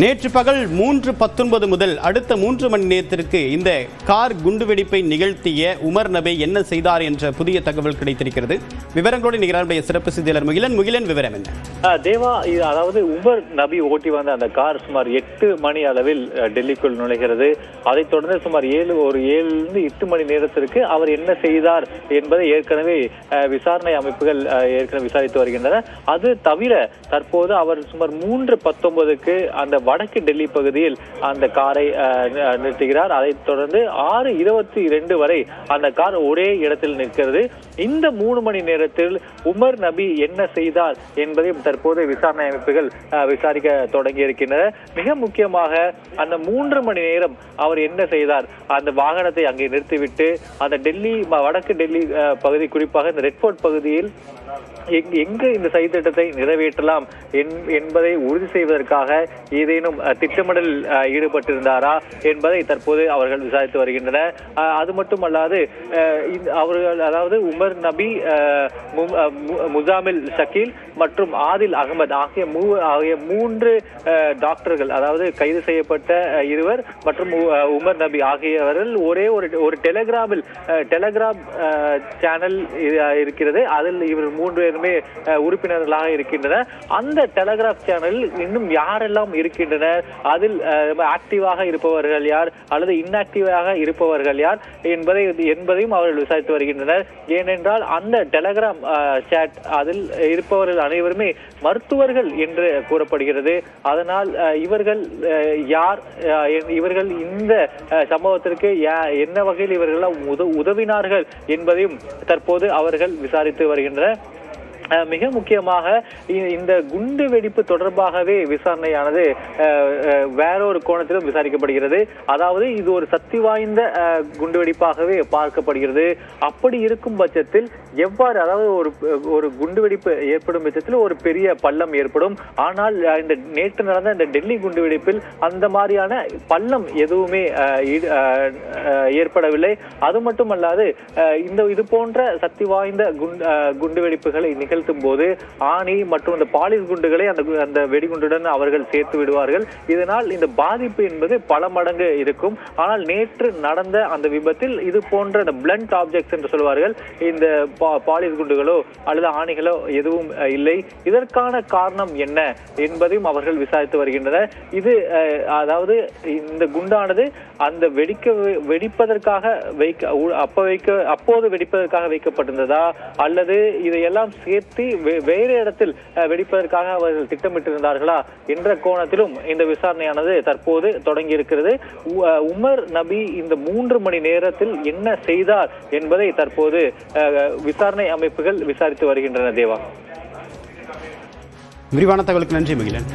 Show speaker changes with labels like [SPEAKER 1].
[SPEAKER 1] நேற்று பகல் 3:19 முதல் அடுத்த 3 மணி நேரத்திற்கு இந்த கார் குண்டுவெடிப்பை நிகழ்த்திய உமர் நபி என்ன செய்தார் என்ற புதிய தகவல் கிடைத்திருக்கிறது. விவரங்களோடு நிகழ்ச்சிய சிறப்பு செய்தியாளர் முகிலன் விவரம் என்ன?
[SPEAKER 2] தேவா, அதாவது உமர் நபி ஓட்டி வந்த அந்த கார் சுமார் 8 மணி அளவில் டெல்லிக்குள் நுழைகிறது. அதைத் தொடர்ந்து சுமார் 7 மணி நேரத்திற்கு அவர் என்ன செய்தார் என்பதை ஏற்கனவே விசாரணை அமைப்புகள் ஏற்கனவே விசாரித்து வருகின்றன. அது தவிர தற்போது அவர் சுமார் 3:19க்கு அந்த வடக்கு டெல்லி பகுதியில் அந்த காரை நிறுத்துகிறார். அதைத் தொடர்ந்து 6:22 வரை அந்த கார் ஒரே இடத்தில் நிற்கிறது. இந்த 3 மணி நேரத்தில் உமர் நபி என்ன செய்தார் என்பதையும் தற்போது விசாரணை அமைப்புகள் விசாரிக்க தொடங்கி இருக்கின்றன. மிக முக்கியமாக அந்த 3 மணி நேரம் அவர் என்ன செய்தார், அந்த வாகனத்தை அங்கே நிறுத்திவிட்டு அந்த டெல்லி வடக்கு டெல்லி பகுதி, குறிப்பாக இந்த ரெட்ஃபோர்ட் பகுதியில் எங்கு இந்த சதித்திட்டத்தை நிறைவேற்றலாம் என்பதை உறுதி செய்வதற்காக ஏதேனும் திட்டமிடல் ஈடுபட்டிருந்தாரா என்பதை தற்போது அவர்கள் விசாரித்து வருகின்றனர். அது மட்டுமல்லாது அவர்கள், அதாவது உமர் நபி, முசாமில் ஷக்கீல் மற்றும் ஆதில் அகமது ஆகிய 3 டாக்டர்கள், அதாவது கைது செய்யப்பட்ட 2 மற்றும் உமர் நபி ஆகியவர்கள் ஒரே ஒரு டெலிகிராம் சேனல் இருக்கிறது. அதில் இவர் 3 பேருமே உறுப்பினர்களாக இருக்கின்றனர். அந்த டெலிகிராம் சேனலில் இன்னும் யாரெல்லாம் இருக்கின்றனர், அதில் ஆக்டிவாக இருப்பவர்கள் யார் அல்லது இன்ஆக்டிவாக இருப்பவர்கள் யார் என்பதையும் அவர்கள் விசாரித்து வருகின்றனர். ஏனென்றால் அந்த டெலிகிராம் சாட் அதில் இருப்பவர்கள் அனைவருமே மருத்துவர்கள் என்று கூறப்படுகிறது. அதனால் இவர்கள் யார், இவர்கள் இந்த சம்பவத்திற்கு என்ன வகையில் இவர்கள் உதவினார்கள் என்பதையும் தற்போது அவர்கள் விசாரித்து வருகின்றனர். மிக முக்கியமாக இந்த குண்டு வெடிப்பு தொடர்பாகவே விசாரணையானது வேறொரு கோணத்திலும் விசாரிக்கப்படுகிறது. அதாவது இது ஒரு சக்தி வாய்ந்த குண்டு வெடிப்பாகவே பார்க்கப்படுகிறது. அப்படி இருக்கும் பட்சத்தில் எவ்வாறு, அதாவது ஒரு குண்டு வெடிப்பு ஏற்படும் பட்சத்தில் ஒரு பெரிய பள்ளம் ஏற்படும். ஆனால் இந்த நேற்று நடந்த இந்த டெல்லி குண்டு வெடிப்பில் அந்த மாதிரியான பள்ளம் எதுவுமே ஏற்படவில்லை. அது மட்டுமல்லாது இது போன்ற சக்தி வாய்ந்த குண்டு வெடிப்புகளை நிகழ்த்தும் போது ஆணி மற்றும் அந்த பாலிஸ் குண்டுகளை அந்த வெடிகுண்டுடன் அவர்கள் சேர்த்து விடுவார்கள். இதனால் இந்த பாதிப்பு என்பது பல மடங்கு இருக்கும். ஆனால் நேற்று நடந்த அந்த விபத்தில் இது போன்ற இந்த பிளண்ட் ஆப்ஜெக்ட்ஸ் என்று சொல்வார்கள், இந்த பாலிஸ் குண்டுகளோ அல்லது ஆணிகளோ எதுவும் இல்லை. இதற்கான காரணம் என்ன என்பதையும் அவர்கள் விசாரித்து வருகின்றனர். இது, அதாவது இந்த குண்டானது அந்த வெடிப்பதற்காக அப்போது வெடிப்பதற்காக வைக்கப்பட்டிருந்ததா அல்லது இதையெல்லாம் சேர்த்து வேறு இடத்தில் வெடிப்பதற்காக அவர்கள் திட்டமிட்டிருந்தார்களா என்ற கோணத்திலும் இந்த விசாரணையானது தற்போது தொடங்கி இருக்கிறது. உமர் நபி இந்த 3 மணி நேரத்தில் என்ன செய்தார் என்பதை தற்போது விசாரணை அமைப்புகள் விசாரித்து வருகின்றன. தேவா,
[SPEAKER 1] விரிவான தகவலுக்கு நன்றி முகிலன்.